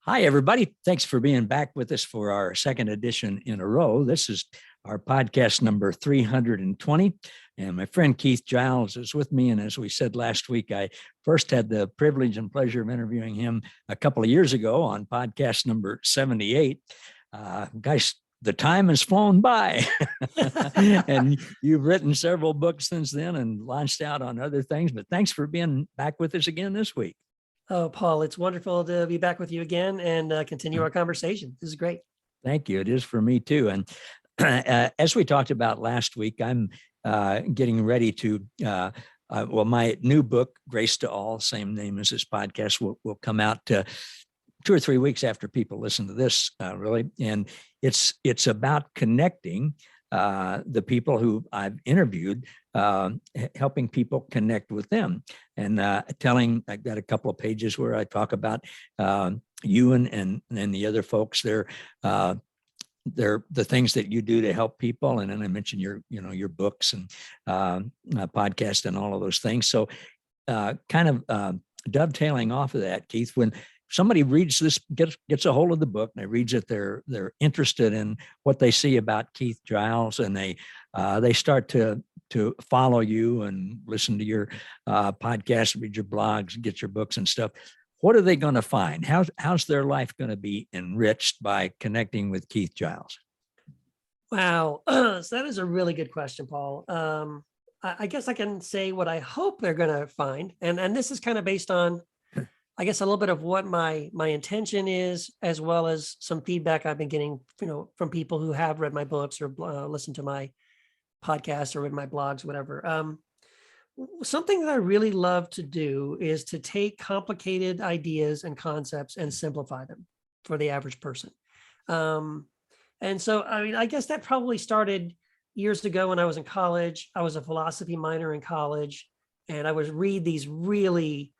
Hi, everybody. Thanks for being back with us for our second edition in a row. This is our podcast number 320. And my friend Keith Giles is with me. And as we said last week, I first had the privilege and pleasure of interviewing him a couple of years ago on podcast number 78. Guys, the time has flown by. And you've written several books since then and launched out on other things. But thanks for being back with us again this week. Oh, Paul, it's wonderful to be back with you again and continue our conversation. This is great. Thank you. It is for me too. And as we talked about last week, I'm getting ready to, my new book, Grace to All, same name as this podcast, will come out 2 or 3 weeks after people listen to this, really. And it's about connecting the people who I've interviewed, helping people connect with them, and I've got a couple of pages where I talk about you and the other folks. They're the things that you do to help people, and then I mentioned your books and podcast and all of those things. So, kind of dovetailing off of that, Keith, when somebody reads this, gets a hold of the book, and they reads it, they're interested in what they see about Keith Giles, and they start to follow you and listen to your podcast, read your blogs, get your books and stuff. What are they going to find? How's their life going to be enriched by connecting with Keith Giles? Wow. So that is a really good question, Paul. I guess I can say what I hope they're going to find. And this is kind of based on, I guess, a little bit of what my intention is, as well as some feedback I've been getting, from people who have read my books or listened to my podcast or read my blogs, whatever. Something that I really love to do is to take complicated ideas and concepts and simplify them for the average person. And so, I guess that probably started years ago when I was in college. I was a philosophy minor in college, and I would read these really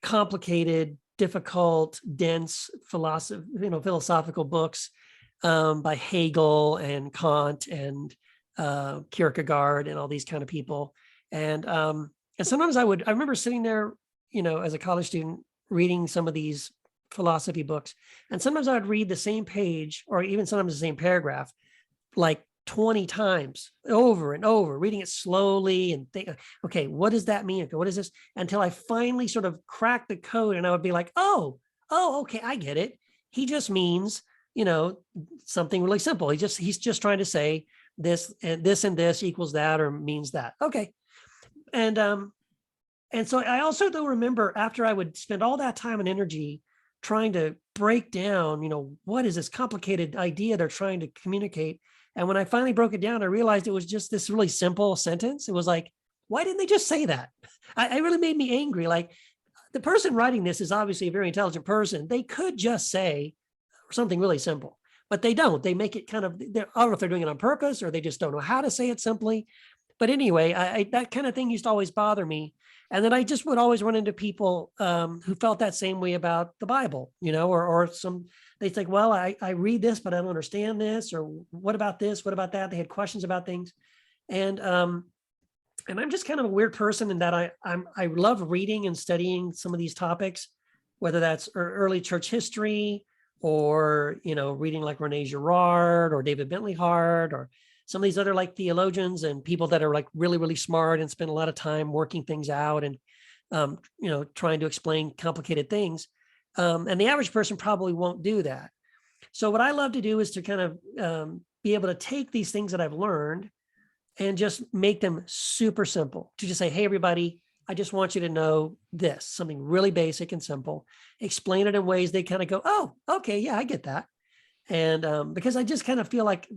complicated, difficult, dense philosophical books by Hegel and Kant and Kierkegaard and all these kind of people. And sometimes I remember sitting there, as a college student, reading some of these philosophy books. And sometimes I would read the same page, or even sometimes the same paragraph, like 20 times over and over, reading it slowly and think, okay, what does that mean? Okay, what is this? Until I finally sort of cracked the code, and I would be like, oh, okay, I get it. He just means, something really simple. He's just trying to say this and this equals that, or means that. Okay. And so I also do remember, after I would spend all that time and energy trying to break down, what is this complicated idea they're trying to communicate? And when I finally broke it down, I realized it was just this really simple sentence. It was like, why didn't they just say that? It really made me angry. Like, the person writing this is obviously a very intelligent person. They could just say something really simple, but they don't. They make it kind of, I don't know if they're doing it on purpose or they just don't know how to say it simply. But anyway, that kind of thing used to always bother me. And then I just would always run into people who felt that same way about the Bible, or they think, well, I read this, but I don't understand this, or what about this? What about that? They had questions about things. And I'm just kind of a weird person in that I love reading and studying some of these topics, whether that's early church history or, reading like Rene Girard or David Bentley Hart, or some of these other like theologians and people that are like really, really smart and spend a lot of time working things out and, trying to explain complicated things. And the average person probably won't do that. So what I love to do is to kind of be able to take these things that I've learned and just make them super simple, to just say, hey, everybody, I just want you to know this, something really basic and simple, explain it in ways they kind of go, oh, okay, yeah, I get that. And because I just kind of feel like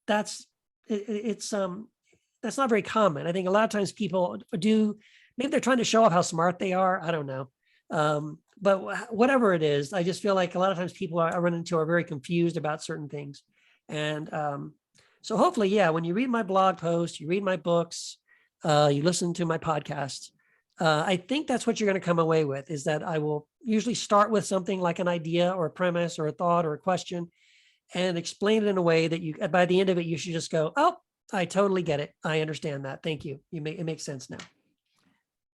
that's not very common. I think a lot of times people do, maybe they're trying to show off how smart they are. I don't know. But whatever it is, I just feel like a lot of times people I run into are very confused about certain things. And so hopefully, yeah, when you read my blog post, you read my books, you listen to my podcast, I think that's what you're going to come away with, is that I will usually start with something like an idea or a premise or a thought or a question, and explain it in a way that by the end of it, you should just go, oh, I totally get it. I understand that. Thank you. It makes sense now.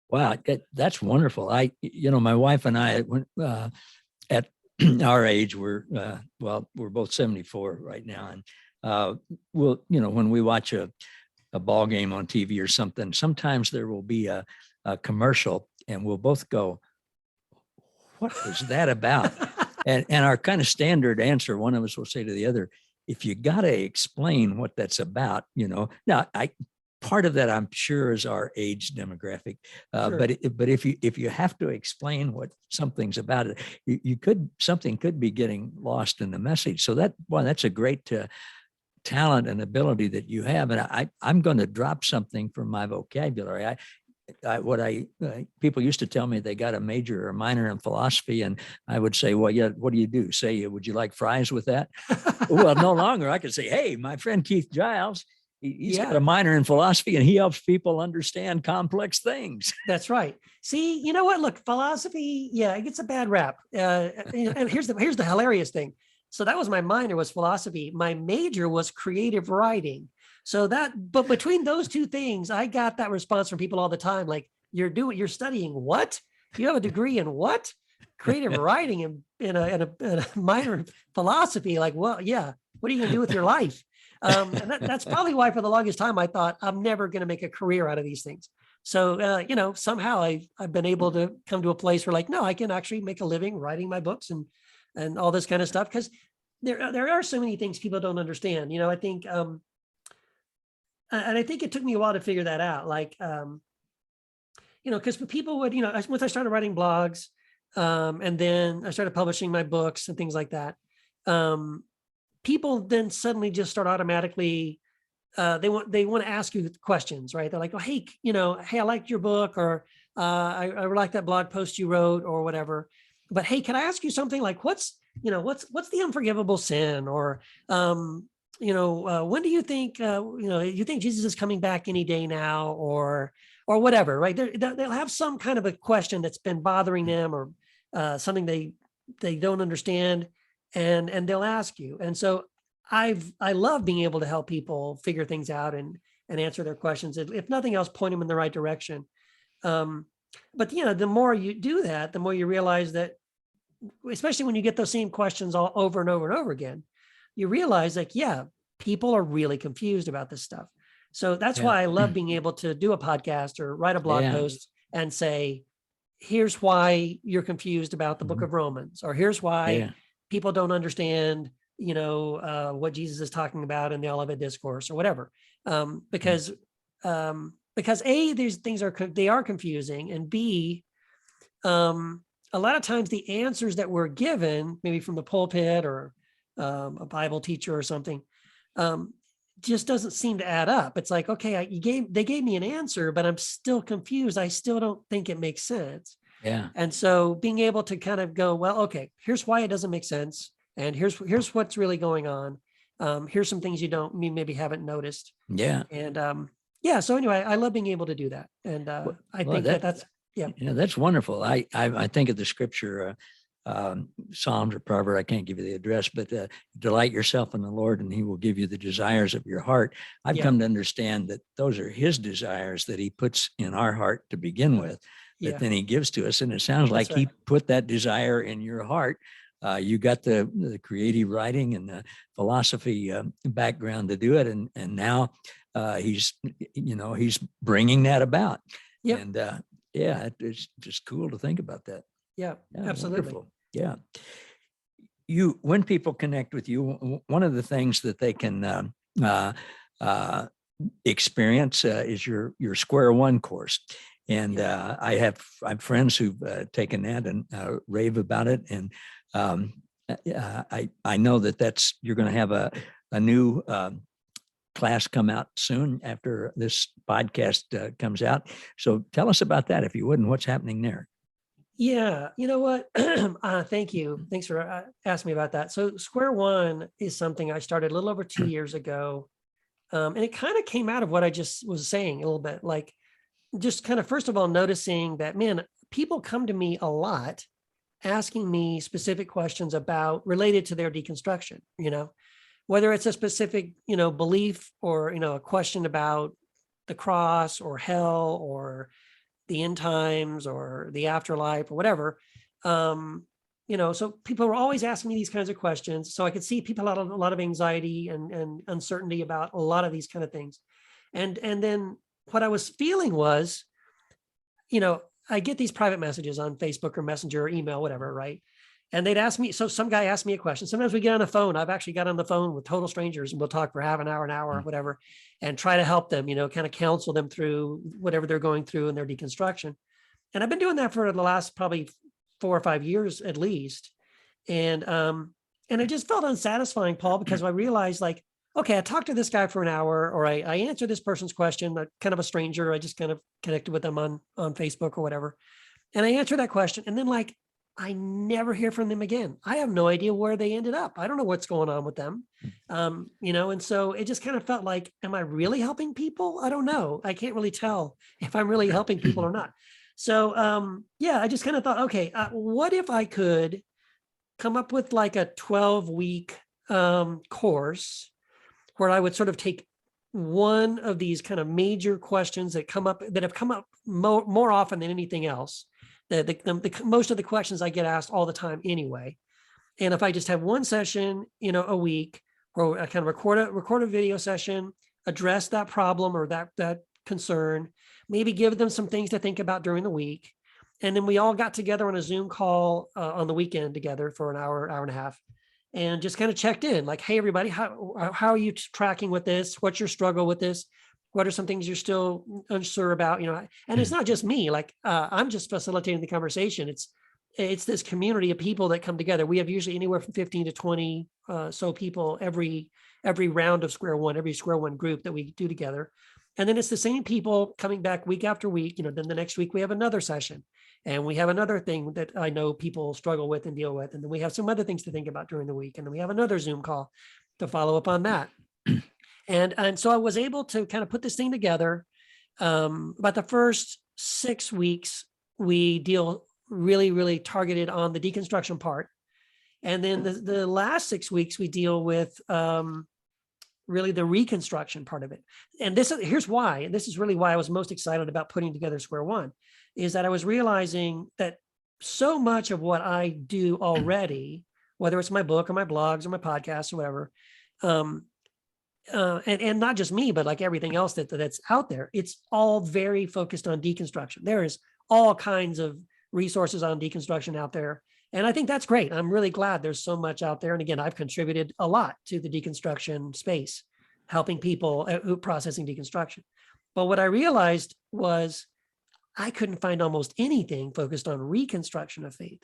Wow, that's wonderful. My wife and I went at our age, we're both 74 right now, and when we watch a ball game on TV or something, sometimes there will be a commercial, and we'll both go, "What was that about?" and our kind of standard answer, one of us will say to the other, "If you got to explain what that's about, Now, part of that, I'm sure, is our age demographic. Sure. But if you have to explain what something's about, something could be getting lost in the message. So that's a great talent and ability that you have. And I'm going to drop something from my vocabulary. People used to tell me they got a major or minor in philosophy, and I would say, "Well, yeah, what do you do?" Say, "Would you like fries with that?" Well, no longer. I could say, "Hey, my friend Keith Giles, he's got a minor in philosophy, and he helps people understand complex things." That's right. See, you know what? Look, philosophy, it gets a bad rap. And here's the hilarious thing. So that was my minor, was philosophy. My major was creative writing. But between those two things, I got that response from people all the time. Like, you're studying what? You have a degree in what? Creative writing in a minor in philosophy. Like, well, yeah. What are you going to do with your life? And that's probably why for the longest time, I thought I'm never going to make a career out of these things. So, somehow I've been able to come to a place where, like, no, I can actually make a living writing my books and all this kind of stuff. Because there are so many things people don't understand. I think, and I think it took me a while to figure that out. Like, because people would, once I started writing blogs, and then I started publishing my books and things like that. People then suddenly just start automatically, they want to ask you questions, right? They're like, "Oh, hey, hey, I liked your book," or I like that blog post you wrote, or whatever. But hey, can I ask you something? Like, what's the unforgivable sin? Or, when do you think, you think Jesus is coming back any day now, or whatever, right? They'll have some kind of a question that's been bothering them, or something they don't understand. And they'll ask you. And so I love being able to help people figure things out and answer their questions. If nothing else, point them in the right direction. But the more you do that, the more you realize that, especially when you get those same questions all over and over and over again, you realize, like, people are really confused about this stuff. So that's why I love being able to do a podcast or write a blog post and say, here's why you're confused about the book of Romans, or here's why people don't understand, what Jesus is talking about in the Olivet Discourse, or whatever. Because A, these things are confusing, and B, a lot of times the answers that we're given, maybe from the pulpit or a Bible teacher or something, just doesn't seem to add up. It's like, okay, they gave me an answer, but I'm still confused. I still don't think it makes sense. Yeah. And so being able to kind of go, well, okay, here's why it doesn't make sense, and here's what's really going on. Here's some things you maybe haven't noticed. Yeah. And so anyway, I love being able to do that. And I think that's that's wonderful. I think of the scripture, Psalms or Proverbs, I can't give you the address, but delight yourself in the Lord and he will give you the desires of your heart. I've come to understand that those are his desires that he puts in our heart to begin with, that then he gives to us. And it sounds like he put that desire in your heart. You got the creative writing and the philosophy background to do it. And now he's bringing that about. Yep. And it's just cool to think about that. Yeah, absolutely. Wonderful. Yeah. When people connect with you, one of the things that they can experience is your Square One course. And I have friends who've taken that and rave about it. And I know that you're going to have a new class come out soon after this podcast comes out. So tell us about that, if you would, and what's happening there. Yeah, you know what? Thank you. Thanks for asking me about that. So Square One is something I started a little over 2 years ago. And it kind of came out of what I just was saying a little bit, like just kind of, first of all, noticing that, man, people come to me a lot asking me specific questions related to their deconstruction, whether it's a specific, belief, or, a question about the cross or hell or the end times or the afterlife or whatever. so people were always asking me these kinds of questions. So I could see people had a lot of anxiety and uncertainty about a lot of these kind of things. And then what I was feeling was, I get these private messages on Facebook or Messenger or email, whatever, right? And they'd ask me, so some guy asked me a question. Sometimes we get on the phone. I've actually got on the phone with total strangers and we'll talk for half an hour, whatever, and try to help them, kind of counsel them through whatever they're going through in their deconstruction. And I've been doing that for the last probably 4 or 5 years at least. And it just felt unsatisfying, Paul, because I realized like, okay, I talked to this guy for an hour, or I answered this person's question, kind of a stranger. I just kind of connected with them on Facebook or whatever. And I answered that question. And then like, I never hear from them again. I have no idea where they ended up. I don't know what's going on with them. And so it just kind of felt like, am I really helping people? I don't know. I can't really tell if I'm really helping people or not. So I just kind of thought, okay, what if I could come up with like a 12-week course where I would sort of take one of these kind of major questions that have come up more often than anything else. Most of the questions I get asked all the time anyway. And if I just have one session, a week where I kind of record a video session, address that problem or that concern, maybe give them some things to think about during the week. And then we all got together on a Zoom call on the weekend together for an hour and a half, and just kind of checked in like, hey, everybody, how are you tracking with this? What's your struggle with this? What are some things you're still unsure about? And it's not just me, like I'm just facilitating the conversation. It's this community of people that come together. We have usually anywhere from 15 to 20 so people every round of Square One, every Square One group that we do together. And then it's the same people coming back week after week. Then the next week we have another session, and we have another thing that I know people struggle with and deal with. And then we have some other things to think about during the week. And then we have another Zoom call to follow up on that. And so I was able to kind of put this thing together. About the first 6 weeks, we deal really, really targeted on the deconstruction part. And then the last 6 weeks, we deal with really the reconstruction part of it. And here's why, and this is really why I was most excited about putting together Square One, is that I was realizing that so much of what I do already, whether it's my book or my blogs or my podcasts or whatever, and not just me, but like everything else that's out there, it's all very focused on deconstruction. There is all kinds of resources on deconstruction out there. And I think that's great. I'm really glad there's so much out there. And again, I've contributed a lot to the deconstruction space, helping people processing deconstruction. But what I realized was I couldn't find almost anything focused on reconstruction of faith.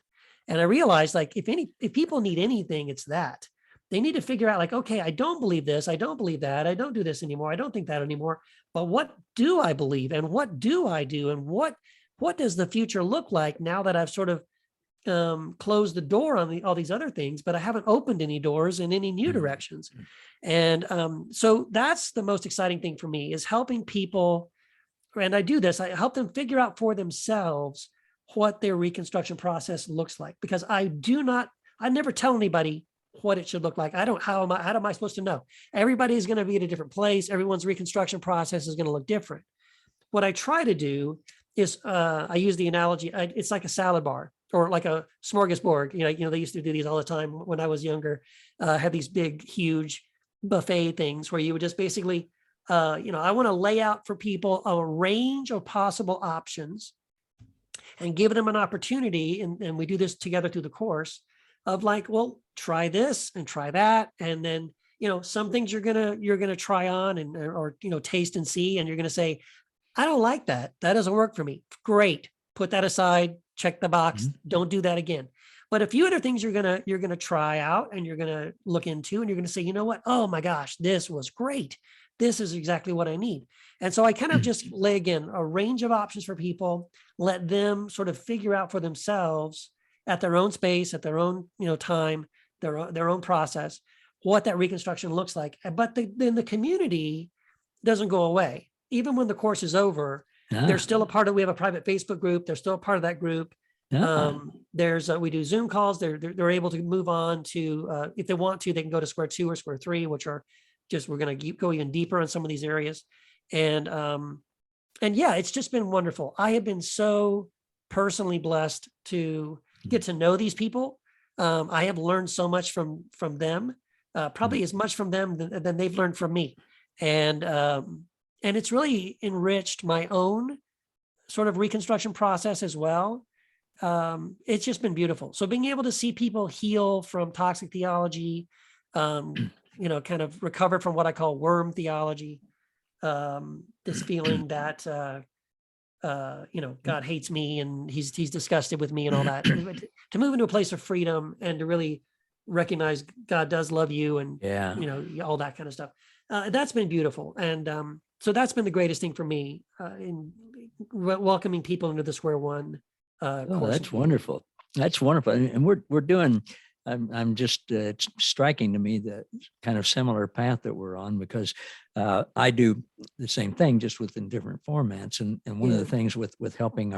And I realized like, if people need anything, it's that. They need to figure out like, okay, I don't believe this. I don't believe that. I don't do this anymore. I don't think that anymore. But what do I believe? And what do I do? And what does the future look like now that I've sort of closed the door on all these other things, but I haven't opened any doors in any new directions. And so that's the most exciting thing for me, is helping people. And I do this, I help them figure out for themselves what their reconstruction process looks like, because I never tell anybody what it should look like. How am I supposed to know? Everybody is going to be at a different place. Everyone's reconstruction process is going to look different. What I try to do is I use the analogy, it's like a salad bar or like a smorgasbord. They used to do these all the time when I was younger, have these big, huge buffet things where you would just basically, I want to lay out for people a range of possible options and give them an opportunity. And we do this together through the course of like, well, try this and try that. And then, some things you're going to try on or taste and see, and you're going to say, I don't like that. That doesn't work for me. Great. Put that aside, check the box. Don't do that again. But a few other things you're going to try out and you're going to look into, and you're going to say, you know what? Oh my gosh, this was great. This is exactly what I need. And so I kind of just lay, again, a range of options for people, let them sort of figure out for themselves at their own space, at their own, time, their own process, what that reconstruction looks like. But then the community doesn't go away. Even when the course is over, they're still a part of, we have a private Facebook group. They're still a part of that group. We do Zoom calls. They're able to move on to, if they want to, they can go to Square 2 or Square 3, which are just, we're going to go even deeper on some of these areas. And yeah, it's just been wonderful. I have been so personally blessed to get to know these people. I have learned so much from them, probably as much from them than they've learned from me. And it's really enriched my own sort of reconstruction process as well. It's just been beautiful. So being able to see people heal from toxic theology, kind of recover from what I call worm theology, this feeling that, God hates me and he's disgusted with me and all that, to move into a place of freedom and to really recognize God does love you and, all that kind of stuff. That's been beautiful. And so that's been the greatest thing for me in welcoming people into the Square One. That's wonderful. That's wonderful. And we're doing, I'm just, it's striking to me the kind of similar path that we're on, because I do the same thing, just within different formats. And one of the things with helping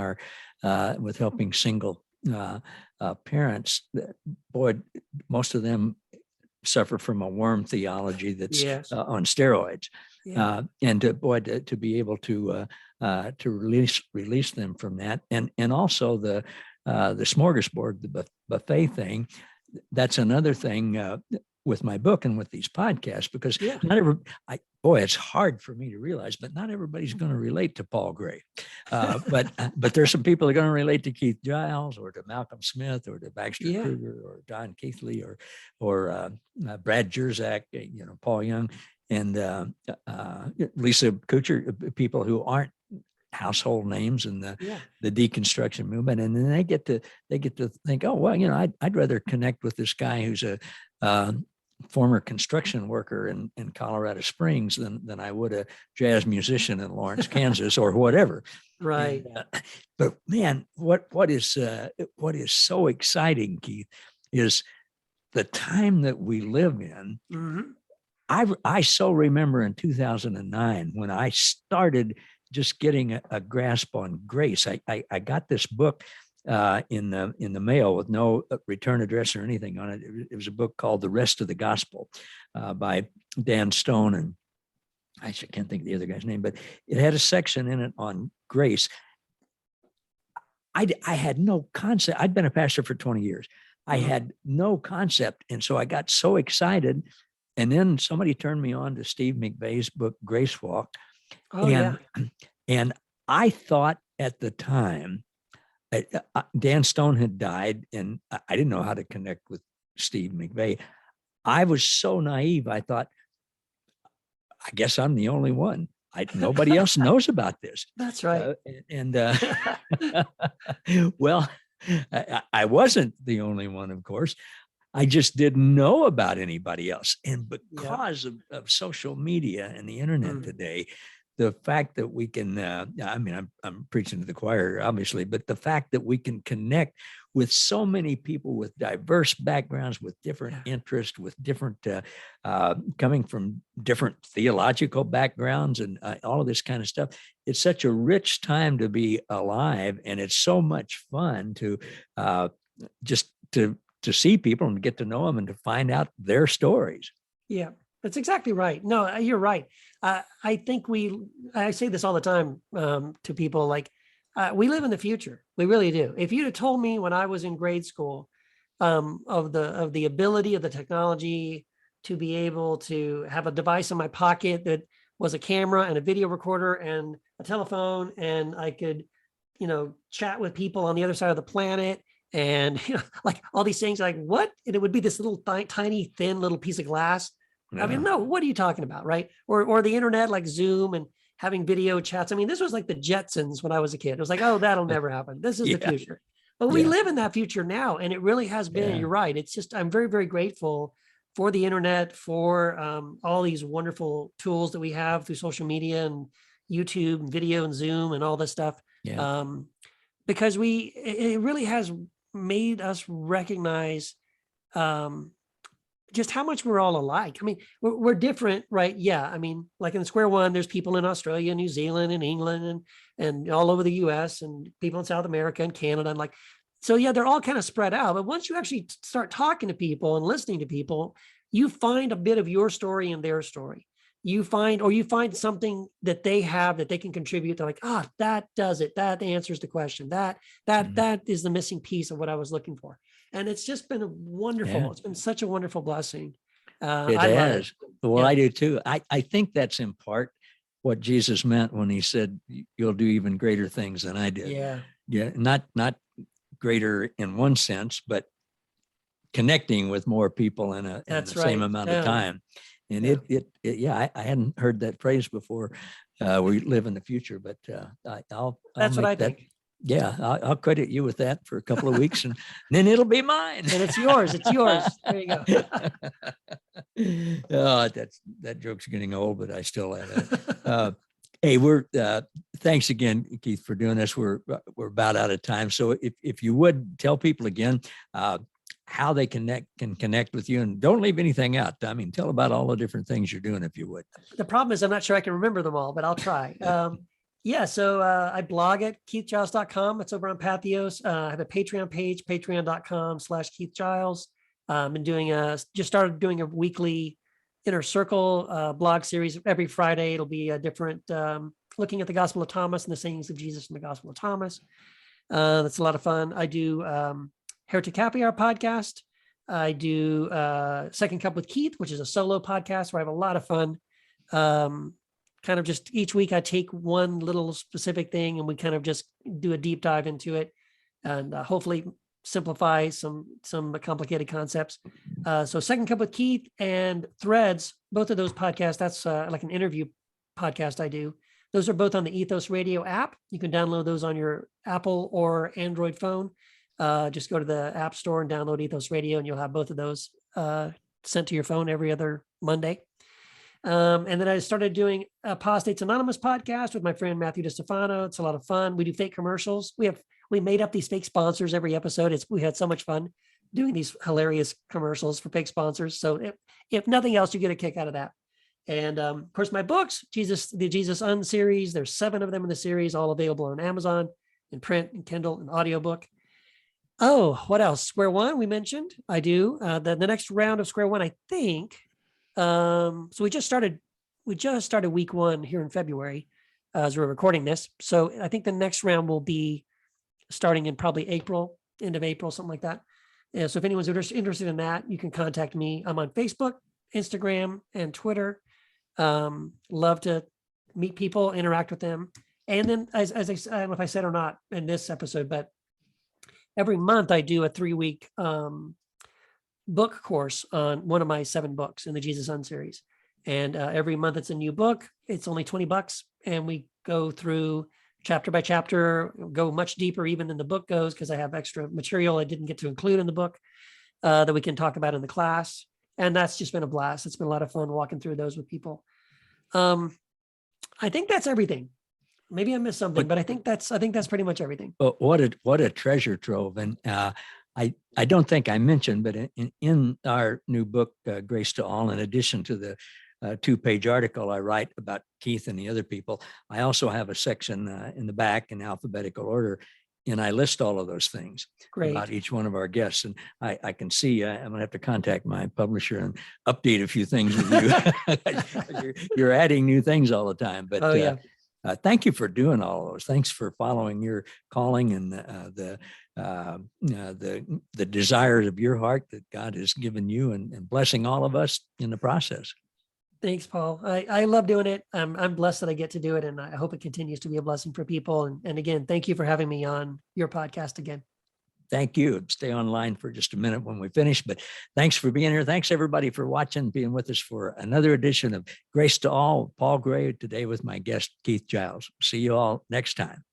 with helping single parents, boy, most of them suffer from a worm theology that's on steroids. And to be able to release them from that, and also the smorgasbord, the buffet thing. That's another thing with my book and with these podcasts, because it's hard for me to realize, but not everybody's going to relate to Paul Gray. But there's some people that are going to relate to Keith Giles, or to Malcolm Smith, or to Baxter Kruger, or Don Keithley, or Brad Jerzak, Paul Young, and Lisa Kutcher, people who aren't household names in the deconstruction movement. And then they get to think, oh, well, I'd rather connect with this guy who's a former construction worker in Colorado Springs than I would a jazz musician in Lawrence, Kansas, or whatever. Right. And, but man, what is so exciting, Keith, is the time that we live in. Mm-hmm. I so remember in 2009 when I started just getting a grasp on grace. I got this book in the mail with no return address or anything on it. It was a book called The Rest of the Gospel by Dan Stone, and I can't think of the other guy's name, but it had a section in it on grace. I had no concept. I'd been a pastor for 20 years. I had no concept. And so I got so excited. And then somebody turned me on to Steve McVeigh's book, Grace Walk. And I thought at the time, Dan Stone had died, and I didn't know how to connect with Steve McVeigh. I was so naive. I thought, I guess I'm the only one. Nobody else knows about this. That's right. Well, I wasn't the only one, of course. I just didn't know about anybody else. And because of social media and the internet today, the fact that we can, I'm preaching to the choir, obviously, but the fact that we can connect with so many people with diverse backgrounds, with different interests, with different, coming from different theological backgrounds and all of this kind of stuff. It's such a rich time to be alive. And it's so much fun to just to see people and get to know them and to find out their stories. Yeah, that's exactly right. No, you're right. I think I say this all the time to people, like, we live in the future. We really do. If you'd have told me when I was in grade school of the ability of the technology to be able to have a device in my pocket that was a camera and a video recorder and a telephone, and I could, chat with people on the other side of the planet, and like all these things, like what? And it would be this little tiny, thin little piece of glass. I mean, no, what are you talking about, right? Or the internet, like Zoom and having video chats. I mean, this was like the Jetsons when I was a kid. It was like, oh, that'll never happen. This is the future. But we live in that future now, and it really has been. You're right. It's just, I'm very, very grateful for the internet, for all these wonderful tools that we have through social media and YouTube and video and Zoom and all this stuff. Because it really has made us recognize just how much we're all alike. I mean, we're different, right? Yeah. I mean, like in Square One, there's people in Australia, New Zealand, and England, and all over the US, and people in South America and Canada. And so they're all kind of spread out. But once you actually start talking to people and listening to people, you find a bit of your story in their story. You find something that they have that they can contribute. They're like, that does it. That answers the question. That is the missing piece of what I was looking for. And it's just been wonderful. Yeah. It's been such a wonderful blessing. It I love has. it. Well, Yeah. I do too. I think that's in part what Jesus meant when he said, you'll do even greater things than I did. Yeah. Yeah. Not greater in one sense, but connecting with more people in the That's same right. amount Yeah. of time. And Yeah. I hadn't heard that phrase before. We live in the future, but I'll That's what make I that. think. Yeah, I'll credit you with that for a couple of weeks, and then it'll be mine. And it's yours. It's yours. There you go. Oh, that joke's getting old, but I still have it. Hey, thanks again, Keith, for doing this. We're about out of time. So if you would tell people again how they can connect with you, and don't leave anything out. I mean, tell about all the different things you're doing, if you would. The problem is I'm not sure I can remember them all, but I'll try. So I blog at keithgiles.com. It's over on Pathos. I have a Patreon page, patreon.com/Keith Giles. Just started doing a weekly Inner Circle blog series every Friday. It'll be a different, looking at the Gospel of Thomas and the sayings of Jesus in the Gospel of Thomas. That's a lot of fun. I do Heretic Happy Hour Podcast. I do Second Cup with Keith, which is a solo podcast where I have a lot of fun. Kind of just each week I take one little specific thing and we kind of just do a deep dive into it and hopefully simplify some complicated concepts. So Second Cup with Keith and Threads, both of those podcasts, that's like an interview podcast I do. Those are both on the Ethos Radio app. You can download those on your Apple or Android phone. Just go to the App Store and download Ethos Radio and you'll have both of those sent to your phone every other Monday. And then I started doing a Apostates Anonymous podcast with my friend Matthew Distefano. It's a lot of fun. We do fake commercials. We made up these fake sponsors every episode. We had so much fun doing these hilarious commercials for fake sponsors. So if nothing else, you get a kick out of that. And of course, my books, the Jesus Un series, there's 7 of them in the series, all available on Amazon in print and Kindle and audiobook. Oh, what else? Square One, we mentioned. I do. The next round of Square One, I think. So we just started week 1 here in February as we're recording this. So I think the next round will be starting in probably April, end of April, something like that. Yeah, so if anyone's interested in that, you can contact me. I'm on Facebook, Instagram, and Twitter. Love to meet people, interact with them. And then as I don't know if I said or not in this episode, but every month I do a 3-week book course on one of my 7 books in the Jesus Un series. And every month it's a new book. It's only $20. And we go through chapter by chapter, go much deeper even than the book goes, because I have extra material I didn't get to include in the book that we can talk about in the class. And that's just been a blast. It's been a lot of fun walking through those with people. I think that's everything. Maybe I missed something, but I think that's pretty much everything. Well, what a treasure trove. And I don't think I mentioned, but in our new book, Grace to All, in addition to the 2-page article I write about Keith and the other people, I also have a section in the back in alphabetical order, and I list all of those things about each one of our guests. And I can see I'm going to have to contact my publisher and update a few things with you. You're adding new things all the time. But thank you for doing all of those. Thanks for following your calling and the desires of your heart that God has given you and blessing all of us in the process. Thanks, Paul. I love doing it. I'm blessed that I get to do it, and I hope it continues to be a blessing for people. And again, thank you for having me on your podcast again. Thank you. Stay online for just a minute when we finish, but thanks for being here. Thanks everybody for watching, being with us for another edition of Grace to All. Paul Gray today with my guest, Keith Giles. See you all next time.